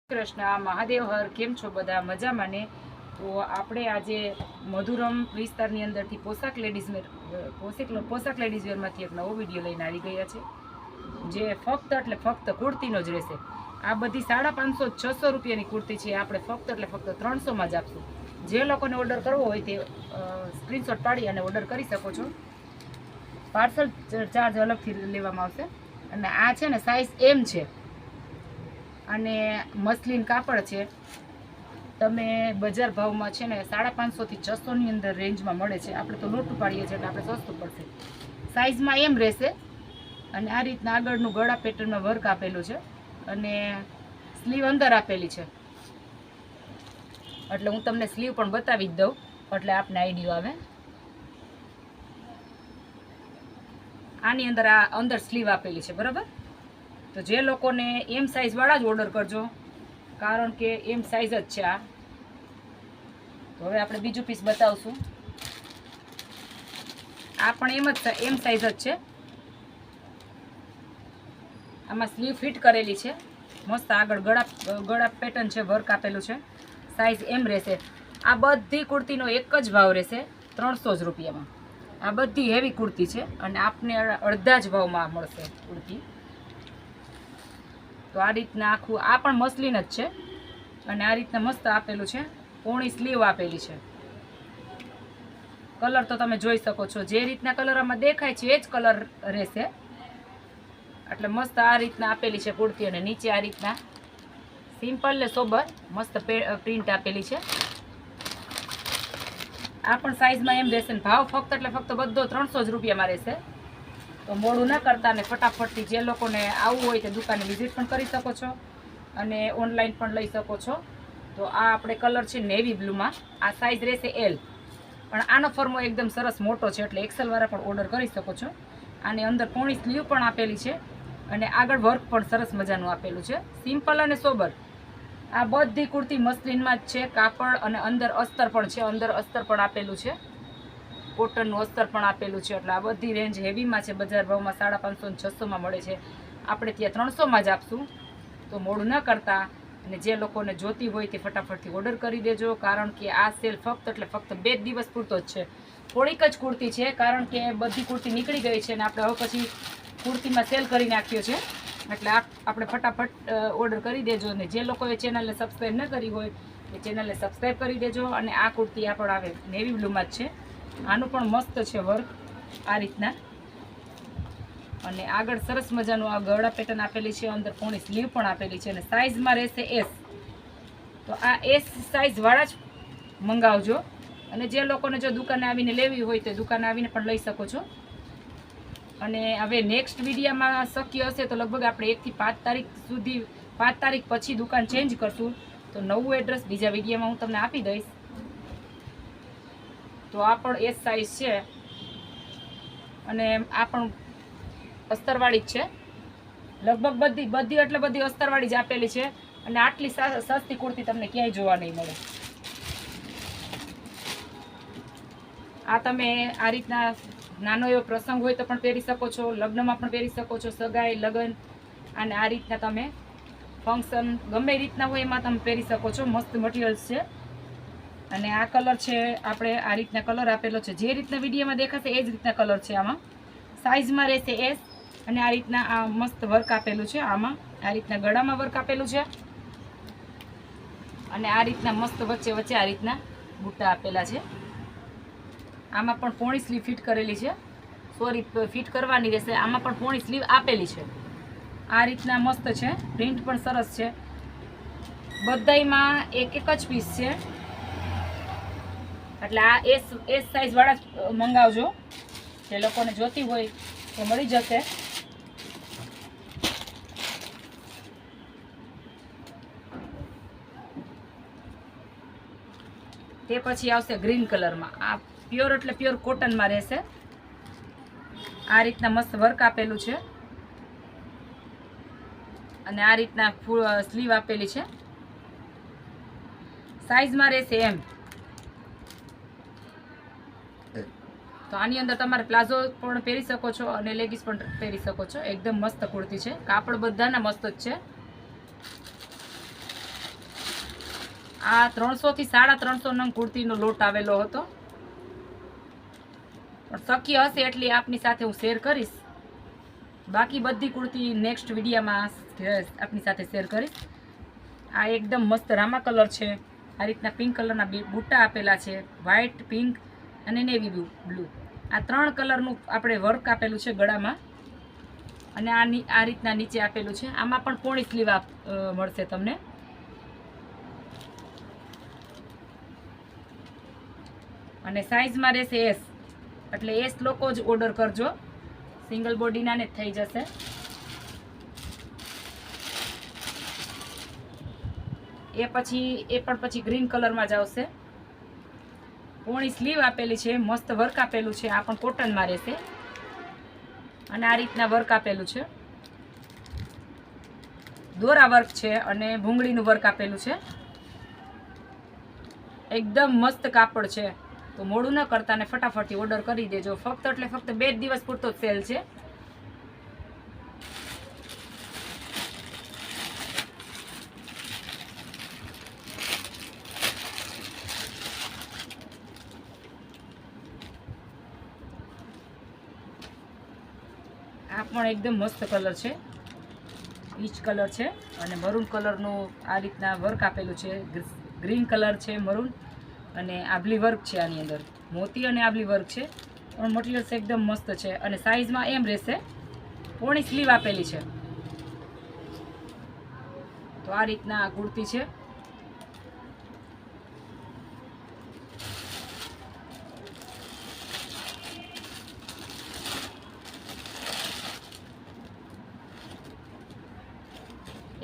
કૃષ્ણ મહાદેવ હર કેમ છો બધા મજામાં ને? તો આપણે આજે મધુરમ વિસ્તારની અંદરથી પોશાક લેડીઝ વેરમાંથી એક નવો વિડીયો લઈને આવી ગયા છે, જે ફક્ત એટલે ફક્ત કુર્તીનો જ રહેશે. આ બધી 550-600 રૂપિયાની કુર્તી છે. આપણે ફક્ત એટલે ફક્ત 300માં જ આપશું. જે લોકોને ઓર્ડર કરવો હોય તે સ્ક્રીનશોટ પાડી અને ઓર્ડર કરી શકો છો. પાર્સલ ચાર્જ અલગથી લેવામાં આવશે. અને આ છે ને સાઇઝ એમ છે અને મસલિન કાપડ છે. તમે બજાર ભાવમાં છે ને 550 થી 600ની અંદર રેન્જમાં મળે છે. આપણે તો લોટું પાડીએ છીએ એટલે આપણે સસ્તું પડશે. સાઇઝમાં એમ રહેશે અને આ રીતના આગળનું ગળા પેટર્નમાં વર્ક આપેલું છે અને સ્લીવ અંદર આપેલી છે. એટલે હું તમને સ્લીવ પણ બતાવી જ દઉં એટલે આપને આઈડિયો આવે. આની અંદર આ અંદર સ્લીવ આપેલી છે, બરાબર? તો જે લોકોને એમ સાઇઝવાળા જ ઓર્ડર કરજો, કારણ કે એમ સાઇઝ જ છે આ. તો હવે આપણે બીજું પીસ બતાવશું. આ પણ એમ સાઇઝ જ છે. આમાં સ્લીવ ફિટ કરેલી છે, મસ્ત આગળ ગળા પેટર્ન છે, વર્ક આપેલું છે. સાઇઝ એમ રહેશે. આ બધી કુર્તીનો એક જ ભાવ રહેશે, 300 જ રૂપિયામાં. આ બધી હેવી કુર્તી છે અને આપને અડધા જ ભાવમાં મળશે કુર્તી. તો આ રીતના આખું આ પણ મસલિન જ છે અને આ રીતના મસ્ત આપેલું છે. પોણી સ્લીવ આપેલી છે. કલર તો તમે જોઈ શકો છો, જે રીતના કલર આમાં દેખાય છે એ જ કલર રહેશે. એટલે મસ્ત આ રીતના આપેલી છે કુર્તી અને નીચે આ રીતના સિમ્પલ ને સોબર મસ્ત પ્રિન્ટ આપેલી છે. આ પણ સાઇઝમાં એમ રહેશે ને ભાવ ફક્ત એટલે ફક્ત બધો 300 જ રૂપિયામાં રહેશે. તો મોડું ન કરતા ને ફટાફટથી જે લોકોને આવવું હોય તે દુકાને વિઝિટ પણ કરી શકો છો અને ઓનલાઈન પણ લઈ શકો છો. તો આ આપણે કલર છે નેવી બ્લુમાં. આ સાઇઝ રહેશે એલ, પણ આનો ફોર્મો એકદમ સરસ મોટો છે એટલે એક્સેલવાળા પણ ઓર્ડર કરી શકો છો. આની અંદર પોણી સ્લીવ પણ આપેલી છે અને આગળ વર્ક પણ સરસ મજાનું આપેલું છે. સિમ્પલ અને સોબર આ બધી કુર્તી મસલિનમાં જ છે. કાપડ અને અંદર અસ્તર પણ છે, અંદર અસ્તર પણ આપેલું છે, કોટનનું અસ્તર પણ આપેલું છે. એટલે આ બધી રેન્જ હેવીમાં છે. બજાર ભાવમાં 550-600માં મળે છે, આપણે ત્યાં 300માં જ આપશું. તો મોડું ન કરતા અને જે લોકોને જોતી હોય તે ફટાફટથી ઓર્ડર કરી દેજો, કારણ કે આ સેલ ફક્ત એટલે ફક્ત 2 દિવસ પૂરતો જ છે. થોડીક જ કુર્તી છે, કારણ કે બધી કુર્તી નીકળી ગઈ છે અને આપણે હવે પછી કુર્તીમાં સેલ કરી નાખ્યો છે. એટલે આપણે ફટાફટ ઓર્ડર કરી દેજો. અને જે લોકોએ ચેનલને સબસ્ક્રાઈબ ન કરી હોય એ ચેનલને સબસ્ક્રાઈબ કરી દેજો. અને આ કુર્તી આ પણ આવે નેવી બ્લુમાં જ છે. આનું પણ મસ્ત છે વર્ક આ રીતના અને આગળ સરસ મજાનું આ ગળા પેટર્ન આપેલી છે. અંદર પોણી સ્લીવ પણ આપેલી છે અને સાઇઝમાં રહેશે એસ. તો આ એસ સાઇઝવાળા જ મંગાવજો. અને જે લોકોને જો દુકાને આવીને લેવી હોય તો દુકાને આવીને પણ લઈ શકો છો. અને હવે નેક્સ્ટ વિડીયોમાં શક્ય હશે તો લગભગ આપણે 1 થી 5 તારીખ સુધી 5 તારીખ પછી દુકાન ચેન્જ કરશું. તો નવું એડ્રેસ બીજા વિડીયોમાં હું તમને આપી દઈશ. તો આ પણ એસ સાઇઝ છે અને આ પણ અસ્તરવાળી જ છે. લગભગ બધી એટલે બધી અસ્તરવાળી જ આપેલી છે અને આટલી સસ્તી કુર્તી તમને ક્યાંય જોવા નહીં મળે. આ તમે આ રીતના નાનો એવો પ્રસંગ હોય તો પણ પહેરી શકો છો, લગ્નમાં પણ પહેરી શકો છો, સગાઈ લગ્ન અને આ રીતના તમે ફંક્શન ગમે રીતના હોય એમાં તમે પહેરી શકો છો. મસ્ત મટીરિયલ્સ છે અને આ કલર છે આપણે આ રીતના કલર આપેલો છે. જે રીતના વિડીયોમાં દેખાશે એ જ રીતના કલર છે. આમાં સાઇઝમાં રહેશે એસ અને આ રીતના આ મસ્ત વર્ક આપેલું છે. આમાં આ રીતના ગળામાં વર્ક આપેલું છે અને આ રીતના મસ્ત વચ્ચે વચ્ચે આ રીતના બુટ્ટા આપેલા છે. આમાં પણ પોણી સ્લીવ ફિટ કરેલી છે, સોરી ફિટ કરવાની રહેશે. આમાં પણ પોણી સ્લીવ આપેલી છે. આ રીતના મસ્ત છે, પ્રિન્ટ પણ સરસ છે. બધાયમાં એક જ પીસ છે એટલે આ એસ સાઇઝવાળા જ મંગાવજો. જે લોકોને જોતી હોય તો મળી જશે. તે પછી આવશે ગ્રીન કલરમાં. આ પ્યોર એટલે પ્યોર કોટનમાં રહેશે. આ રીતના મસ્ત વર્ક આપેલું છે અને આ રીતના ફૂલ સ્લીવ આપેલી છે. સાઇઝમાં રહેશે એમ. તો આની અંદર તમારે પ્લાઝો પણ પહેરી શકો છો અને લેગીસ પણ પહેરી શકો છો. એકદમ મસ્ત કુર્તી છે. કાપડ બધાના મસ્ત જ છે. આ 300 થી 350 નંગ કુર્તીનો લોટ આવેલો હતો, પણ શક્ય હશે એટલી આપની સાથે હું શેર કરીશ. બાકી બધી કુર્તી નેક્સ્ટ વિડીયોમાં આપની સાથે શેર કરીશ. આ એકદમ મસ્ત રામા કલર છે. આ રીતના પિંક કલરના બૂટા આપેલા છે, વ્હાઇટ, પિંક અને નેવી બ્લુ. આ 3 કલરનું આપણે વર્ક આપેલું છે ગળામાં, અને આ રીતના નીચે આપેલું છે. આમાં પણ પોણી સ્લીવ મળશે તમને. અને સાઇઝમાં રહેશે એસ, એટલે એસ લોકો જ ઓર્ડર કરજો, સિંગલ બોડીના ને થઈ જશે. એ પણ પછી ગ્રીન કલરમાં જ આવશે. પોણી સ્લીવ આપેલી છે, મસ્ત વર્ક આપેલું છે. આ પણ કોટનમાં રહેશે, અને આ રીતના વર્ક આપેલું છે, દોરા વર્ક છે અને ભૂંગળીનું વર્ક આપેલું છે. એકદમ મસ્ત કાપડ છે. તો મોડું ન કરતા ને ફટાફટથી ઓર્ડર કરી દેજો. ફક્ત 2 દિવસ પૂરતો સેલ છે. આ પણ એકદમ મસ્ત કલર છે, પીચ કલર છે અને મરૂન કલરનું આ રીતના વર્ક આપેલું છે. ગ્રીન કલર છે, મરૂન અને આભલી વર્ક છે. આની અંદર મોતી અને આભલી વર્ક છે, પણ મટીરિયલ્સ એકદમ મસ્ત છે. અને સાઇઝમાં એમ રહેશે, પોણી સ્લીવ આપેલી છે. તો આ રીતના આ કુર્તી છે.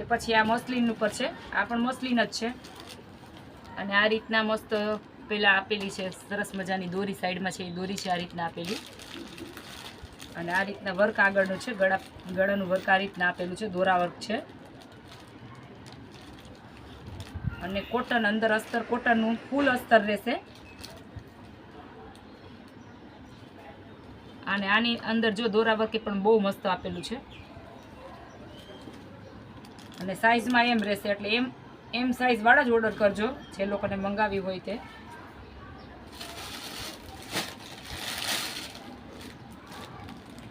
એ પછી આ મસલિન ઉપર છે. આ પણ મસલિન જ છે. અને આ રીતના મસ્ત પેલા આપેલી છે, સરસ મજાની દોરી સાઈડમાં છે, એ દોરી છે આ રીતના આપેલી. અને આ રીતના વર્ક આગળનું છે, ગળાનું વર્ક આ રીતના આપેલું છે, દોરા વર્ક છે. અને કોટન અંદર અસ્તર, કોટનનું ફૂલ અસ્તર રહેશે. અને આની અંદર જો દોરા વર્ક પણ બહુ મસ્ત આપેલું છે. અને સાઇઝમાં એમ રહેશે, એટલે એમ સાઇઝ વાળા જ ઓર્ડર કરજો, જે લોકોને મંગાવી હોય તે.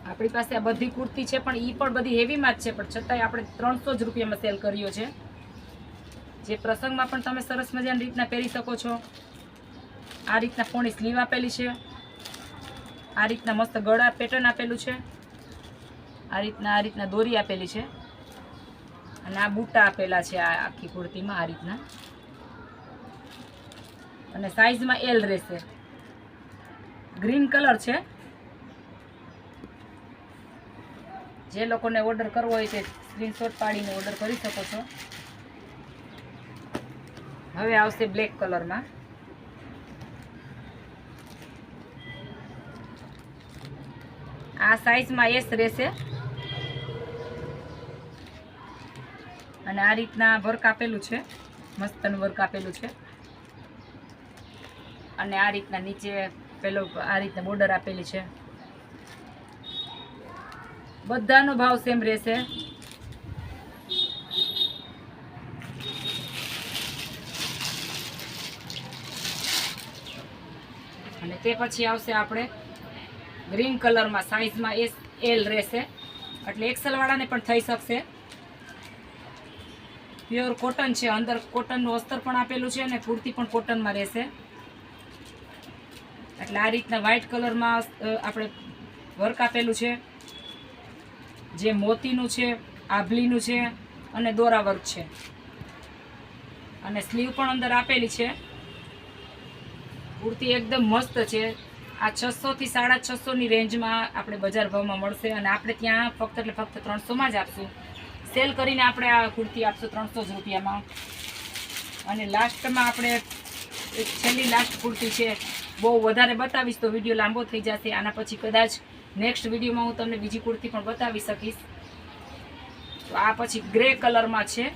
આપણી પાસે આ બધી કુર્તી છે, પણ એ પણ બધી હેવીમાં જ છે, પણ છતાંય આપણે 300 જ રૂપિયામાં સેલ કર્યો છે. જે પ્રસંગમાં પણ તમે સરસ મજાની રીતના પહેરી શકો છો. આ રીતના પોણી સ્લીવ આપેલી છે. આ રીતના મસ્ત ગળા પેટર્ન આપેલું છે. આ રીતના દોરી આપેલી છે. અને આ બૂટા આપેલા છે આ આખી કુર્તીમાં આ રીતના. અને સાઇઝમાં એલ રહેશે. ગ્રીન કલર છે. જે લોકોને ઓર્ડર કરવો હોય તે સ્ક્રીનશોટ પાડીને ઓર્ડર કરી શકો છો. હવે આવશે બ્લેક કલરમાં. આ સાઇઝમાં એસ રહેશે. અને આ રીતના વર્ક આપેલું છે, મસ્તનું વર્ક આપેલું છે. અને આ રીતના નીચે પેલો આ રીતના બોર્ડર આપેલી છે. બધાનો ભાવ સેમ રહેશે. અને તે પછી આવશે આપણે ગ્રીન કલરમાં. સાઇઝમાં એલ રહેશે, એટલે એક્સેલ વાળાને પણ થઈ શકશે. પ્યોર કોટન છે, અંદર કોટનનું અસ્તર પણ આપેલું છે અને કુર્તી પણ કોટનમાં રહેશે. એટલે આ રીતના વ્હાઇટ કલરમાં આપણે વર્ક આપેલું છે, જે મોતીનું છે, આભલીનું છે અને દોરા વર્ક છે. અને સ્લીવ પણ અંદર આપેલી છે. કુર્તી એકદમ મસ્ત છે. આ 600 થી 650 ની રેન્જમાં આપણે બજાર ભાવમાં મળશે, અને આપણે ત્યાં ફક્ત 300માં જ આપશું. સેલ કરીને આપણે આ કુર્તી આપશું 300 જ રૂપિયામાં. અને લાસ્ટમાં આપણે છેલ્લી લાસ્ટ કુર્તી છે. બહુ વધારે બતાવીશ તો વિડીયો લાંબો થઈ જશે. આના પછી કદાચ નેક્સ્ટ વિડીયોમાં હું તમને બીજી કુર્તી પણ બતાવી શકીશ. તો આ પછી ગ્રે કલરમાં છે,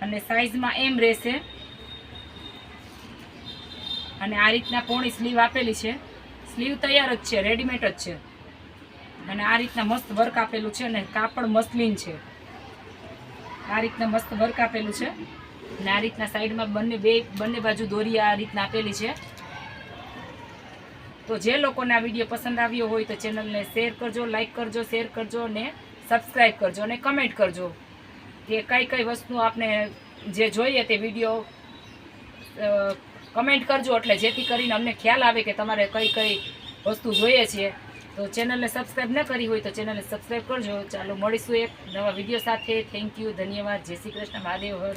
અને સાઇઝમાં એમ રહેશે. અને આ રીતના પોણી સ્લીવ આપેલી છે. સ્લીવ તૈયાર જ છે, રેડીમેડ જ છે. અને આ રીતના મસ્ત વર્ક આપેલું છે, અને કાપડ મસલિન છે. આ રીતના મસ્ત વર્ક આપેલું છે. અને આ રીતના સાઈડમાં બંને બાજુ દોરી આ રીતના આપેલી છે. તો જે લોકોને આ વિડીયો પસંદ આવ્યો હોય તો ચેનલને શેર કરજો, લાઈક કરજો, શેર કરજો અને સબસ્ક્રાઈબ કરજો અને કમેન્ટ કરજો કે કઈ કઈ વસ્તુ આપને જે જોઈએ તે વિડીયો કમેન્ટ કરજો, એટલે જેથી કરીને અમને ખ્યાલ આવે કે તમારે કઈ કઈ વસ્તુ જોઈએ છે. તો ચેનલને સબસ્ક્રાઈબ ન કરી હોય તો ચેનલને સબસ્ક્રાઈબ કરજો. ચાલો મળીશું એક નવા વિડીયો સાથે. થેન્ક યુ, ધન્યવાદ. જય શ્રી કૃષ્ણ, મહાદેવ હર.